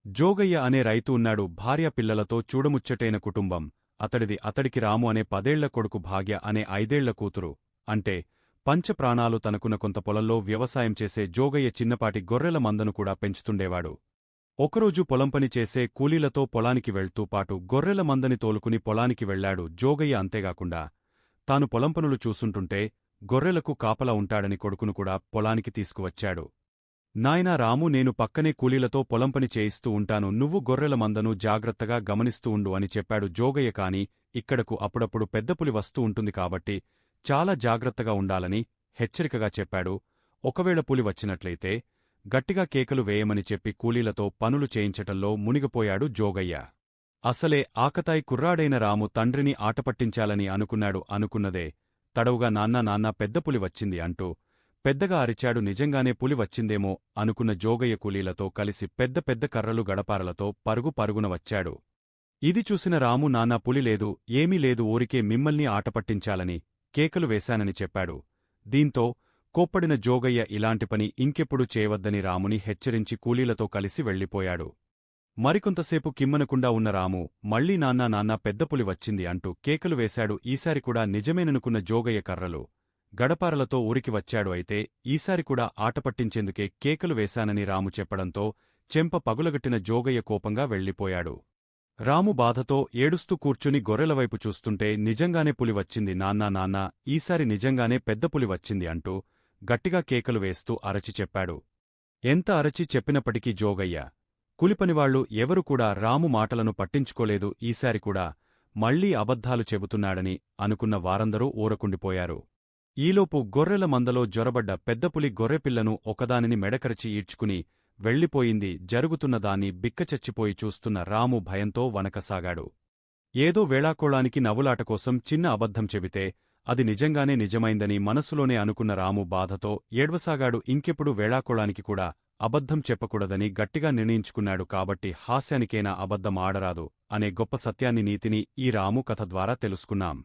జోగయ్య అనే రైతు ఉన్నాడు. భార్య పిల్లలతో చూడముచ్చటైన కుటుంబం. అతడికి రాము అనే 10ఏళ్ల కొడుకు, భాగ్య అనే 5ఏళ్ల కూతురు. అంటే పంచప్రాణాలు తనకున్న కొంత పొలంలో వ్యవసాయం చేసే జోగయ్య చిన్నపాటి గొర్రెల మందను కూడా పెంచుతుండేవాడు. ఒకరోజు పొలంపని చేసే కూలీలతో పొలానికి వెళ్తూ పాటు గొర్రెల మందని తోలుకుని పొలానికి వెళ్లాడు జోగయ్య. అంతేగాకుండా తాను పొలంపనులు చూసుంటుంటే గొర్రెలకు కాపలా ఉంటాడని కొడుకును కూడా పొలానికి తీసుకువచ్చాడు. నాయనా రాము, నేను పక్కనే కూలీలతో పొలంపని చేయిస్తూ ఉంటాను, నువ్వు గొర్రెల మందను జాగ్రత్తగా గమనిస్తూ ఉండు అని చెప్పాడు జోగయ్య. కాని ఇక్కడకు అప్పుడప్పుడు పెద్దపులి వస్తూ ఉంటుంది కాబట్టి చాలా జాగ్రత్తగా ఉండాలని హెచ్చరికగా చెప్పాడు. ఒకవేళ పులి వచ్చినట్లయితే గట్టిగా కేకలు వేయమని చెప్పి కూలీలతో పనులు చేయించటంలో మునిగిపోయాడు జోగయ్య. అసలే ఆకతాయి కుర్రాడైన రాము తండ్రిని ఆటపట్టించాలని అనుకున్నాడు. అనుకున్నదే తడవుగా నాన్నా నాన్నా పెద్దపులి వచ్చింది అంటూ పెద్దగా అరిచాడు. నిజంగానే పులి వచ్చిందేమో అనుకున్న జోగయ్య కూలీలతో కలిసి పెద్ద పెద్ద కర్రలు గడపారలతో పరుగు పరుగున వచ్చాడు. ఇది చూసిన రాము, నాన్నా పులి లేదు, ఏమీ లేదు, ఊరికే మిమ్మల్ని ఆటపట్టించాలని కేకలు వేశానని చెప్పాడు. దీంతో కోప్పడిన జోగయ్య ఇలాంటి పని ఇంకెప్పుడూ చేయవద్దని రాముని హెచ్చరించి కూలీలతో కలిసి వెళ్ళిపోయాడు. మరికొంతసేపు కిమ్మనకుండా ఉన్న రాము మళ్లీ నాన్నా నాన్నా పెద్దపులి వచ్చింది అంటూ కేకలు వేశాడు. ఈసారి కూడా నిజమేననుకున్న జోగయ్య కర్రలు గడపారలతో ఊరికి వచ్చాడు. అయితే ఈసారి కూడా ఆటపట్టించేందుకే కేకలు వేశానని రాము చెప్పడంతో చెంప పగులగట్టిన జోగయ్య కోపంగా వెళ్ళిపోయాడు. రాము బాధతో ఏడుస్తూ కూర్చుని గొర్రెలవైపు చూస్తుంటే నిజంగానే పులి వచ్చింది నాన్నా నాన్నా, ఈసారి నిజంగానే పెద్ద పులి వచ్చింది అంటూ గట్టిగా కేకలు వేస్తూ అరచి చెప్పాడు. ఎంత అరచి చెప్పినప్పటికీ జోగయ్య కూలిపనివాళ్లు ఎవరు కూడా రాము మాటలను పట్టించుకోలేదు. ఈసారి కూడా మళ్లీ అబద్ధాలు చెబుతున్నాడని అనుకున్న వారందరూ ఊరకుండిపోయారు. ఈలోపు గొర్రెల మందలో జొరబడ్డ పెద్దపులి గొర్రెపిల్లను ఒకదానిని మెడకరచి ఈడ్చుకుని వెళ్ళిపోయింది. జరుగుతున్నదాన్ని బిక్కచచ్చిపోయి చూస్తున్న రాము భయంతో వణకసాగాడు. ఏదో వేళాకోళానికి నవ్వులాటకోసం చిన్న అబద్ధం చెబితే అది నిజంగానే నిజమైందని మనసులోనే అనుకున్న రాము బాధతో ఏడ్వసాగాడు. ఇంకెప్పుడు వేళాకోళానికి కూడా అబద్ధం చెప్పకూడదని గట్టిగా నిర్ణయించుకున్నాడు. కాబట్టి హాస్యానికైనా అబద్ధం ఆడరాదు అనే గొప్ప సత్యాన్ని, నీతిని ఈ రాము కథ ద్వారా తెలుసుకున్నాం.